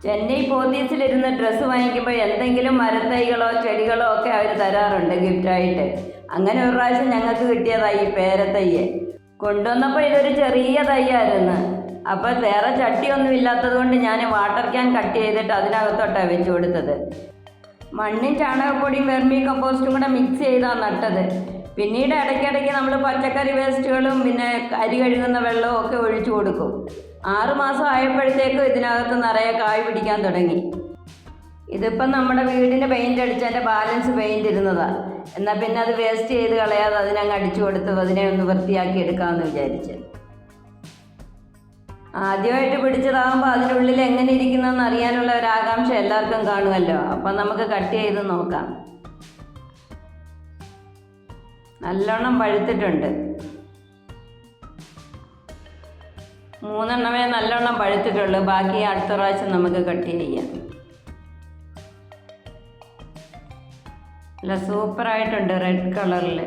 Chennai പോത്തീസിലിരുന്ന് dress വാങ്ങിക്കുമ്പോൾ എന്തെങ്കിലും മരത്തൈകളോ ചെടികളോ ഒക്കെ അവർ തരാറുണ്ട് ഗിഫ്റ്റായിട്ട്. അങ്ങനെ ഒരു പ്രാവശ്യം ഞങ്ങൾക്ക് കിട്ടിയതായി ഈ പേരത്തയ്യ്. കൊണ്ടുവന്നപ്പോൾ ഇതൊരു ചെറിയ തയ്യായിരുന്നു. അപ്പോൾ വേറെ ചട്ടിയൊന്നും ഇല്ലാത്തത് കൊണ്ട് ഞാൻ വാട്ടർ ക്യാൻ കട്ട് ചെയ്തിട്ട് അതിനകത്തോട്ടാണ് വെച്ച് കൊടുത്തത്. മണ്ണും ചാണകപ്പൊടിയും വെർമി കമ്പോസ്റ്റും കൂടെ മിക്സ് ചെയ്താണ് നട്ടത്. പിന്നീട് ഇടയ്ക്കിടയ്ക്ക് നമ്മൾ പച്ചക്കറി വേസ്റ്റുകളും പിന്നെ അരി കഴുകുന്ന വെള്ളവും ഒക്കെ ഒഴിച്ചു കൊടുക്കും. 6 മാസം ആയപ്പോഴത്തേക്കും ഇതിനകത്ത് നിറയെ കായ് പിടിക്കാൻ തുടങ്ങി. ഇതിപ്പം നമ്മുടെ വീടിന് പെയിൻ്റ് അടിച്ചതിൻ്റെ ബാലൻസ് പെയിൻ്റ് ഇരുന്നതാണ്. എന്നാൽ പിന്നെ അത് വേസ്റ്റ് ചെയ്ത് കളയാതെ അതിനങ്ങ് അടിച്ചു കൊടുത്ത് അതിനെ ഒന്ന് വൃത്തിയാക്കി എടുക്കാമെന്ന് വിചാരിച്ച്. ആദ്യമായിട്ട് പിടിച്ചതാകുമ്പോൾ അതിനുള്ളിൽ എങ്ങനെ ഇരിക്കുന്നതെന്ന് അറിയാനുള്ള ഒരു ആകാംക്ഷ എല്ലാവർക്കും കാണുമല്ലോ. അപ്പം നമുക്ക് കട്ട് ചെയ്ത് നോക്കാം. നല്ലോണം പഴുത്തിട്ടുണ്ട്. 3 എണ്ണമേ നല്ലോണം പഴുത്തിട്ടുള്ളൂ. ബാക്കി അടുത്ത പ്രാവശ്യം നമുക്ക് കട്ട് ചെയ്യാം. നല്ല സൂപ്പറായിട്ടുണ്ട് റെഡ് കളറിൽ.